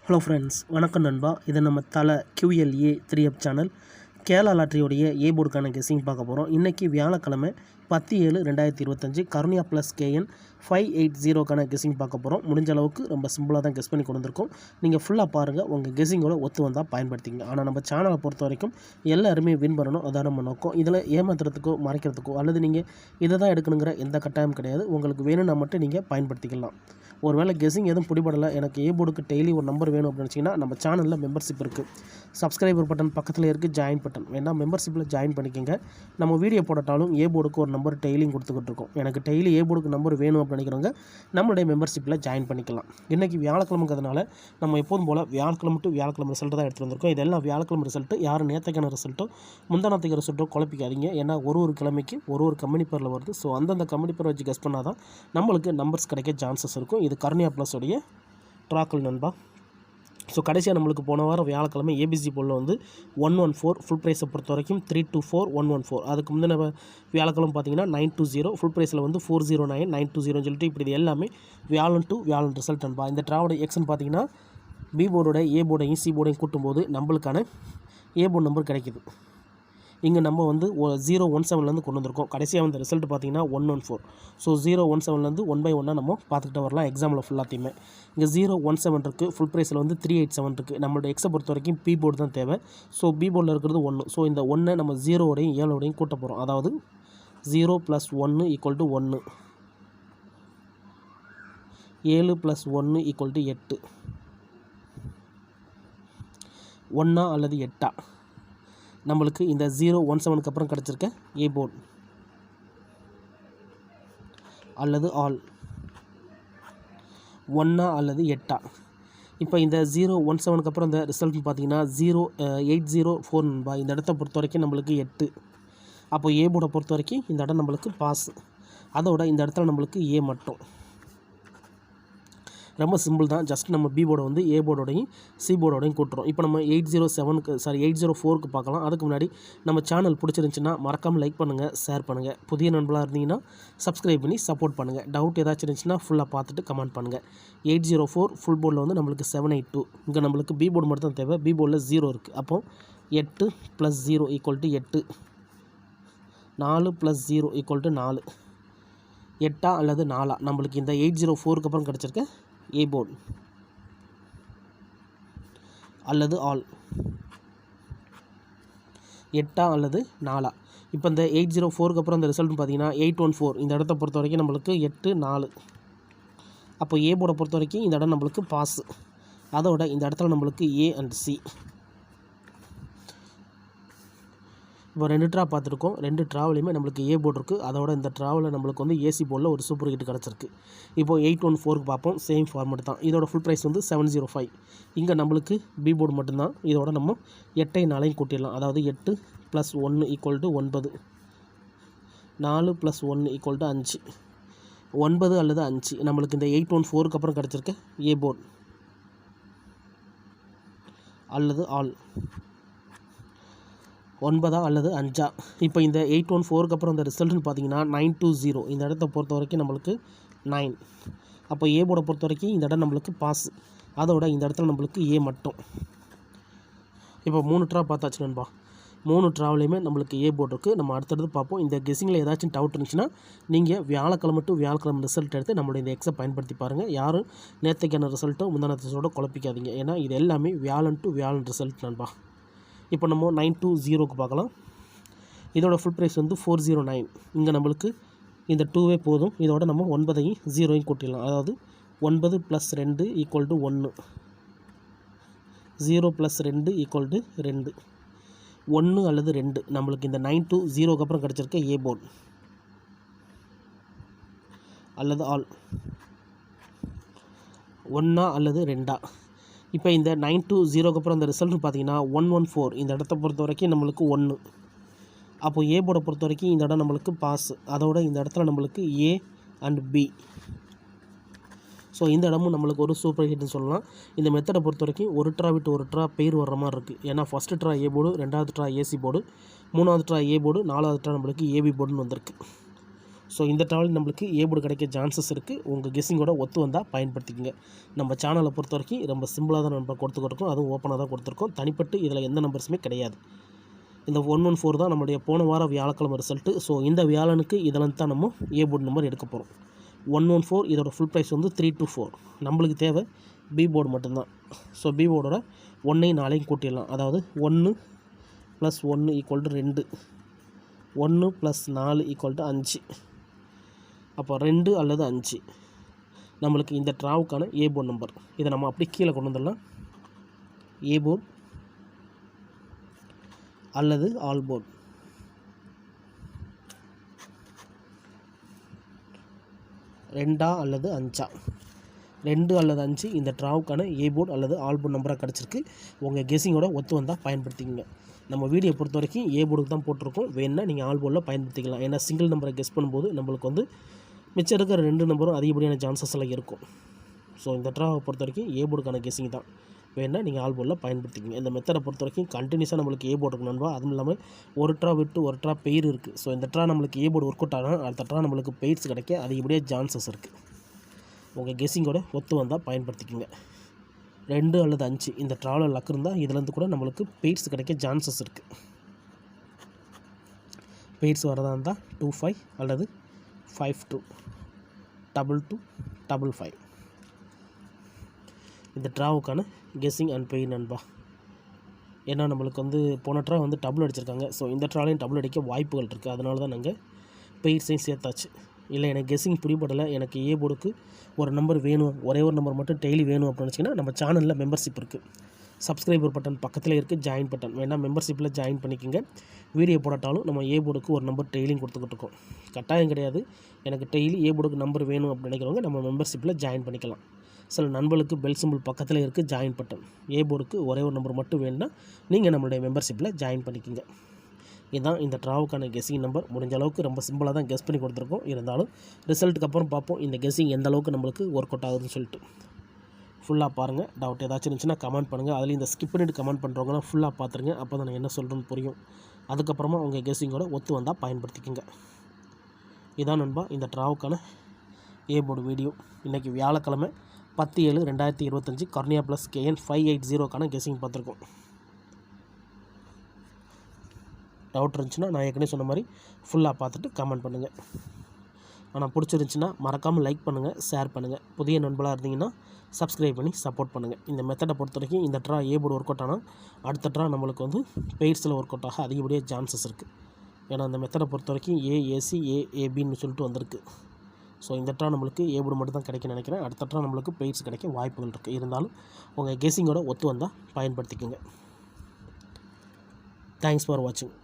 Hello friends, வணக்கம் நண்பா. இது நம்ம தலை QLA 3F சேனல். கேரளா லாட்ரியோடைய ஏ போர்டுக்கான கெஸ்ஸிங் பார்க்க போகிறோம். இன்றைக்கி வியாழக்கிழமை 10/7/2025 கருணியா ப்ளஸ் KN 580க்கான கெஸ்ஸிங் பார்க்க போகிறோம். முடிஞ்ச அளவுக்கு ரொம்ப சிம்பிளாக தான் கெஸ் பண்ணி கொண்டு வந்திருக்கோம். நீங்கள் ஃபுல்லாக பாருங்கள், உங்கள் கெஸ்ஸிங்கோட ஒத்து வந்தால் பயன்படுத்திங்க. ஆனால் நம்ம சேனலை பொறுத்த வரைக்கும் எல்லாருமே வின் பண்ணணும், அதான் நம்ம நோக்கம். இதில் ஏமாத்துறதுக்கோ மறைக்கிறதுக்கோ அல்லது நீங்கள் இதை தான் எடுக்கணுங்கிற எந்த கட்டாயம் கிடையாது. உங்களுக்கு வேணும்னா மட்டும் நீங்கள் பயன்படுத்திக்கலாம். ஒருவேளை கெஸ்ஸிங் எதுவும் பிடிபடலை, எனக்கு ஏ போர்டுக்கு டெய்லி ஒரு நம்பர் வேணும் அப்படின்னு வச்சிங்கன்னா நம்ம சேனலில் மெம்பர்ஷிப் இருக்குது. சப்ஸ்கிரைபர் பட்டன் பக்கத்தில் இருக்குது, ஜாயின் பட்டன் வேணால் மெம்பர்ஷிப்பில் ஜாயின் பண்ணிக்கோங்க. நம்ம வீடியோ போட்டாலும் ஏ போர்டுக்கு ஒரு நம்பர் டெய்லியும் கொடுத்துக்கிட்டு இருக்கோம். எனக்கு டெய்லி ஏ போர்டுக்கு நம்பர் வேணும் அப்படின்னு நினைக்கிறவங்க நம்மளுடைய மெம்பர்ஷிப்பில் ஜாயின் பண்ணிக்கலாம். இன்றைக்கி வியாழக்கிழமைங்கிறதுனால நம்ம எப்போதும் போல் வியாழக்கிழமை டு வியாழக்கிழமை ரிசல்ட்டு தான் எடுத்துகிட்டு வந்திருக்கோம். இதெல்லாம் வியாழக்கிழமை ரிசல்ட்டு. யாரும் நேற்றுக்கான ரிசல்ட்டோ முந்தானத்துக்கு ரிசல்ட்டோ குழப்பிக்காதீங்க. ஏன்னா ஒரு கிழமைக்கு ஒரு கம்பெனி பேரில் வருது. ஸோ அந்தந்த கம்பெனி பேரை வச்சு கெஸ் பண்ணால் தான் நம்மளுக்கு நம்பர்ஸ் கிடைக்க சான்சஸ் இருக்கும். இது கருணியா ப்ளஸ் உடைய ட்ராக்கல் நண்பா. ஸோ கடைசியாக நம்மளுக்கு போன வாரம் வியாழக்கிழமை ஏபிசி போலில் வந்து 114 ஃபுல் ப்ரைஸை பொறுத்த வரைக்கும் 324 114. அதுக்கு முந்தின வியாழக்கிழமை பார்த்தீங்கன்னா 920 ஃபுல் ப்ரைஸில் வந்து 409 920 சொல்லிட்டு இப்படி இது எல்லாமே வியாழன் டு வியாழன் ரிசல்ட் நண்பா. இந்த ட்ராவோட எக்ஸ்ன்னு பார்த்தீங்கன்னா பி போர்டோட ஏ போர்டையும் சி போர்டையும் கூட்டும்போது நம்மளுக்கான ஏ போர்டு நம்பர் கிடைக்குது. இங்கே நம்ம வந்து 017லேருந்து கொண்டு வந்திருக்கோம். கடைசியாக வந்து ரிசல்ட் பார்த்தீங்கன்னா 114. ஸோ 017லேருந்து 1 by 1 நம்ம பார்த்துக்கிட்டு வரலாம் எக்ஸாமில் ஃபுல்லாத்தையுமே. இங்கே 017 இருக்குது, ஃபுல் ப்ரைஸில் வந்து 387 இருக்குது. நம்மளோட எக்ஸை பொறுத்த வரைக்கும் பி போர்டு தான் தேவை. ஸோ பி போர்டில் இருக்கிறது 1. ஸோ இந்த 1 நம்ம 0டையும் 7டையும் கூட்ட போகிறோம். அதாவது 0 + 1 = 1, 7 + 1 = 8. 1 அல்லது 8 நம்மளுக்கு இந்த 017க்கு அப்புறம் கிடச்சிருக்க ஏ போர்டு அல்லது ஆல் 1 அல்லது 8. இப்போ இந்த 017க்கு அப்புறம் இந்த ரிசல்ட்னு பார்த்தீங்கன்னா 0804 நண்பா. இந்த இடத்த பொறுத்த வரைக்கும் நம்மளுக்கு 8. அப்போ ஏ போர்டை பொறுத்த வரைக்கும் இந்த இடம் நம்மளுக்கு பாஸ். அதோட இந்த இடத்துல நம்மளுக்கு ஏ மட்டும். ரொம்ப சிம்பிள் தான். ஜஸ்ட் நம்ம பி போர்டை வந்து ஏ போர்டோடையும் சி போர்டோடையும் கூட்டுறோம். இப்போ நம்ம 804க்கு பார்க்கலாம். அதுக்கு முன்னாடி நம்ம சேனல் பிடிச்சிருந்துச்சின்னா மறக்காமல் லைக் பண்ணுங்கள், ஷேர் பண்ணுங்கள். புதிய நண்பர்களாக இருந்தீங்கன்னா சப்ஸ்கிரைப் பண்ணி சப்போர்ட் பண்ணுங்கள். டவுட் ஏதாச்சும் இருந்துச்சுன்னா ஃபுல்லாக பார்த்துட்டு கமெண்ட் பண்ணுங்கள். 804 ஃபுல் போர்டில் வந்து நம்மளுக்கு 782. இங்கே நம்மளுக்கு பி போர்டு மட்டும் தான் தேவை. பி போர்டில் 0 இருக்குது. அப்போது 8 + 0 = 8, 4 + 0 = 4. 8 அல்லது 4 நம்மளுக்கு இந்த 804க்கு அப்புறம் கிடச்சிருக்க ஏ போர்டு அல்லது ஆல் 8 அல்லது 4. இப்போ இந்த 804க்கு அப்புறம் இந்த ரிசல்ட்னு பார்த்தீங்கன்னா 814. இந்த இடத்த பொறுத்த வரைக்கும் நம்மளுக்கு 8 4. அப்போ ஏ போர்டை பொறுத்த வரைக்கும் இந்த இடம் நம்மளுக்கு பாஸ். அதோட இந்த இடத்துல நம்மளுக்கு ஏ அண்ட் சி. இப்போ 2 ட்ரா பார்த்துருக்கோம். 2 ட்ராவிலையுமே நம்மளுக்கு ஏ போர்டு இருக்குது. அதோட இந்த ட்ராவில் நம்மளுக்கு வந்து ஏசி போர்டில் ஒரு சூப்பர் ஹிட் கிடச்சிருக்கு. இப்போது 814க்கு பார்ப்போம். சேம் ஃபார்மெட் தான். இதோட ஃபுல் ப்ரைஸ் வந்து 705. இங்கே நம்மளுக்கு பி போர்டு மட்டும்தான். இதோட நம்ம 8 4 கூட்டிடலாம். அதாவது 8 + 1 = 9, 4 + 1 = 5, 9 அல்லது 5 நம்மளுக்கு இந்த 814க்கு அப்புறம் கிடச்சிருக்க ஏ போர்டு அல்லது ஆல் 9 அல்லது 5. இப்போ இந்த 814க்கு அப்புறம் இந்த ரிசல்ட்னு பார்த்தீங்கன்னா 920. இந்த இடத்த பொறுத்த வரைக்கும் நம்மளுக்கு 9. அப்போ ஏ போர்டை பொறுத்த வரைக்கும் இந்த இடம் நம்மளுக்கு பாஸ். அதோட இந்த இடத்துல நம்மளுக்கு ஏ மட்டும். இப்போ 3 ட்ரா பார்த்தாச்சு நண்பா. 3 ட்ராவிலையுமே நம்மளுக்கு ஏ போர்டு இருக்குது. நம்ம அடுத்தடுத்து பார்ப்போம். இந்த கெஸ்ஸிங்கில் ஏதாச்சும் டவுட் இருந்துச்சுன்னா நீங்கள் வியாழக்கிழமை டு வியாழக்கிழமை ரிசல்ட் எடுத்து நம்மளுடைய இந்த எக்ஸை பயன்படுத்தி பாருங்கள். யாரும் நேற்றுக்கான ரிசல்ட்டோ முந்தான ரிசல்ட்டோ குழப்பிக்காதீங்க. ஏன்னா இது எல்லாமே வியாழன் டு வியாழன் ரிசல்ட் நண்பா. இப்போ நம்ம 920க்கு பார்க்கலாம். இதோட ஃபுல் ப்ரைஸ் வந்து 409. இங்கே நம்மளுக்கு இந்த 2வே போதும். இதோட நம்ம 9ஐயும் 0ஐயும் கூட்டிடலாம். அதாவது 9 + 2 = 1, 0 + 2 = 2, 1 அல்லது 2 நம்மளுக்கு இந்த 920க்கு அப்புறம் கிடச்சிருக்க ஏ போர்டு அல்லது ஆல் 1 அல்லது 2. இப்போ இந்த 920க்கு அப்புறம் இந்த ரிசல்ட்னு பார்த்தீங்கன்னா 114. இந்த இடத்த பொறுத்த வரைக்கும் நம்மளுக்கு 1. அப்போது ஏ போர்டை பொறுத்த வரைக்கும் இந்த இடம் நம்மளுக்கு பாஸ். அதோட இந்த இடத்துல நம்மளுக்கு ஏ அண்ட் பி. ஸோ இந்த இடமும் நம்மளுக்கு ஒரு சூப்பர் ஹிட்னு சொல்லலாம். இந்த மெத்தடை பொறுத்த வரைக்கும் ஒரு ட்ரா விட்டு ஒரு ட்ரா பேர் வர்ற மாதிரி இருக்குது. ஏன்னா ஃபஸ்ட்டு ட்ரா ஏ போர்டு, 2வது ட்ரா ஏசி போர்டு, 3வது ட்ரா ஏ போர்டு, 4வது ட்ரா நம்மளுக்கு ஏபி போர்டுன்னு வந்திருக்கு. ஸோ இந்த ட்ராவல் நம்மளுக்கு ஏ போர்டு கிடைக்க சான்சஸ் இருக்குது. உங்கள் கெஸ்ஸிங்கோட ஒத்து வந்தால் பயன்படுத்திக்கங்க. நம்ம சேனலை பொறுத்த வரைக்கும் ரொம்ப சிம்பிளாக தான் நம்ம கொடுத்துருக்கோம், அதுவும் ஓப்பனாக தான் கொடுத்துருக்கோம். தனிப்பட்டு இதில் எந்த நம்பர்ஸுமே கிடையாது. இந்த 114 தான் நம்மளுடைய போன வாரம் வியாழக்கிழமை ரிசல்ட்டு. ஸோ இந்த வியாழனுக்கு இதெல்லாம் தான் நம்ம ஏ போர்டு நம்பர் எடுக்க போகிறோம். 114 இதோட ஃபுல் ப்ரைஸ் வந்து 324. நம்மளுக்கு தேவை பி போர்டு மட்டும்தான். ஸோ பி போர்டோட 1ஐயும் 4ஐயும் கூட்டிடலாம். அதாவது 1 + 1 = 2, 1 + 4 = 5. அப்போ 2 அல்லது 5 நம்மளுக்கு இந்த ட்ராவுக்கான ஏ போர்டு நம்பர். இதை நம்ம அப்படியே கீழே கொண்டு வந்துடலாம். ஏ போர்டு அல்லது ஆல் போர்டு. ரெண்டா அல்லது 5ஆ? 2 அல்லது 5 இந்த ட்ராவுக்கான ஏ போர்டு அல்லது ஆல் போர்டு நம்பராக கிடச்சிருக்கு. உங்கள் கெஸ்ஸிங்கோட ஒத்து வந்தால் பயன்படுத்திக்கங்க. நம்ம வீடியோ பொறுத்த வரைக்கும் ஏ போர்டுக்கு தான் போட்டிருக்கோம். வேணுன்னா நீங்கள் ஆல் போர்டில் பயன்படுத்திக்கலாம். ஏன்னா சிங்கிள் நம்பரை கெஸ் பண்ணும்போது நம்மளுக்கு வந்து மிச்சம் இருக்கிற 2 நம்பரும் அதிகப்படியான சான்சஸ் எல்லாம் இருக்கும். ஸோ இந்த ட்ராவை பொறுத்த வரைக்கும் ஏ போர்டுக்கான கெஸ்ஸிங் தான். வேணால் நீங்கள் ஆல் போர்டில் பயன்படுத்திக்கங்க. இந்த மெத்தடை பொறுத்த வரைக்கும் கண்டினியூஸாக நம்மளுக்கு ஏ போர்டு இருக்கணும். அதுவும் இல்லாமல் ஒரு ட்ரா விட்டு ஒரு ட்ரா பெயர் இருக்குது. ஸோ இந்த ட்ரா நம்மளுக்கு ஏ போர்டு ஒர்க் அவுட் ஆனால் அடுத்த ட்ரா நம்மளுக்கு பெயர்ஸ் கிடைக்க அதிகப்படியாக சான்சஸ் இருக்குது. உங்கள் கெஸ்ஸிங்கோட ஒத்து வந்தால் பயன்படுத்திக்கங்க. 2 அல்லது 5 இந்த ட்ராவில் லக் இருந்தால் இதுலேருந்து கூட நம்மளுக்கு பெயர்ஸ் கிடைக்க சான்சஸ் இருக்குது. பெயர்ஸ் வரதா இருந்தால் 25 அல்லது 52, 22, 55 இந்த ட்ராவுக்கான கெஸ்ஸிங் அண்ட் பெயின் நண்பா. ஏன்னா நம்மளுக்கு வந்து போன ட்ரா வந்து டபுள் அடிச்சிருக்காங்க. ஸோ இந்த ட்ராலையும் டபுள் அடிக்க வாய்ப்புகள் இருக்குது. அதனால தான் நாங்கள் பெயிர்ஸையும் சேர்த்தாச்சு. இல்லை எனக்கு கெஸ்ஸிங் பிடிபடலை, எனக்கு ஏ போர்டுக்கு ஒரு நம்பர் வேணும், ஒரே ஒரு நம்பர் மட்டும் டெய்லி வேணும் அப்படின்னு நினச்சிங்கன்னா நம்ம சேனலில் மெம்பர்ஷிப் இருக்குது. சப்ஸ்கிரைபர் பட்டன் பக்கத்தில் இருக்குது, ஜாயின் பட்டன் வேணால் மெம்பர்ஷிப்பில் ஜாயின் பண்ணிக்கோங்க. வீடியோ போடாட்டாலும் நம்ம ஏ போர்டுக்கு ஒரு நம்பர் டெய்லியும் கொடுத்துக்கிட்டு இருக்கோம். கட்டாயம் கிடையாது. எனக்கு டெய்லி ஏ போர்டுக்கு நம்பர் வேணும் அப்படின்னு நினைக்கிறவங்க நம்ம மெம்பர்ஷிப்பில் ஜாயின் பண்ணிக்கலாம். சில நண்பர்களுக்கு பெல் சிம்பிள் பக்கத்தில் இருக்குது, ஜாயின் பட்டன். ஏ போர்டுக்கு ஒரே ஒரு நம்பர் மட்டும் வேணும்னா நீங்கள் நம்மளுடைய மெம்பர்ஷிப்பில் ஜாயின் பண்ணிக்கோங்க. இதுதான் இந்த ட்ராவுக்கான கெஸ்ஸிங் நம்பர். முடிஞ்ச அளவுக்கு ரொம்ப சிம்பிளாக தான் கெஸ் பண்ணி கொடுத்துருக்கோம். இருந்தாலும் ரிசல்ட்டுக்கு அப்புறம் பார்ப்போம் இந்த கெஸ்ஸிங் எந்த அளவுக்கு நம்மளுக்கு ஒர்க் அவுட் ஆகுதுன்னு சொல்லிட்டு. ஃபுல்லாக பாருங்கள். டவுட் ஏதாச்சும் இருந்துச்சுன்னா கமெண்ட் பண்ணுங்கள். அதுலேயும் இந்த ஸ்கிப் பண்ணிட்டு கமெண்ட் பண்ணுறவங்களாம் ஃபுல்லாக பார்த்துருங்க. அப்போ தான் நான் என்ன சொல்கிறேன்னு புரியும். அதுக்கப்புறமா உங்கள் கெஸ்ஸிங்கோட ஒத்து வந்தால் பயன்படுத்திக்கோங்க. இதான் நண்பா இந்த ட்ராவுக்கான ஏ போர்டு வீடியோ. இன்றைக்கி வியாழக்கிழமை 10/7/2025 கர்னியா ப்ளஸ் KN 580க்கான கெஸ்ஸிங் பார்த்துருக்கோம். டவுட் இருந்துச்சுன்னா நான் ஏற்கனவே சொன்ன மாதிரி ஃபுல்லாக பார்த்துட்டு கமெண்ட் பண்ணுங்கள். ஆனால் பிடிச்சிருந்துச்சின்னா மறக்காமல் லைக் பண்ணுங்கள், ஷேர் பண்ணுங்கள். புதிய நண்பர்களாக இருந்தீங்கன்னா சப்ஸ்கிரைப் பண்ணி சப்போர்ட் பண்ணுங்கள். இந்த மெத்தடை பொறுத்த வரைக்கும் இந்த draw A board work out ஆனால் அடுத்த ட்ரா நம்மளுக்கு வந்து பெயிர்ஸில் ஒர்க் அவுட் ஆக அதிகப்படியாக சான்சஸ் இருக்குது. ஏன்னா அந்த மெத்தடை பொறுத்த வரைக்கும் AAC AABன்னு சொல்லிட்டு வந்திருக்கு. ஸோ இந்த ட்ரா நம்மளுக்கு ஏ போர்டு மட்டும் தான் கிடைக்குன்னு நினைக்கிறேன். அடுத்த ட்ரா நம்மளுக்கு பெயிர்ஸ் கிடைக்க வாய்ப்புகள் இருக்குது. இருந்தாலும் உங்கள் கெஸ்ஸிங்கோட ஒத்து வந்தால் பயன்படுத்திக்கோங்க. தேங்க்ஸ் ஃபார் வாட்சிங்.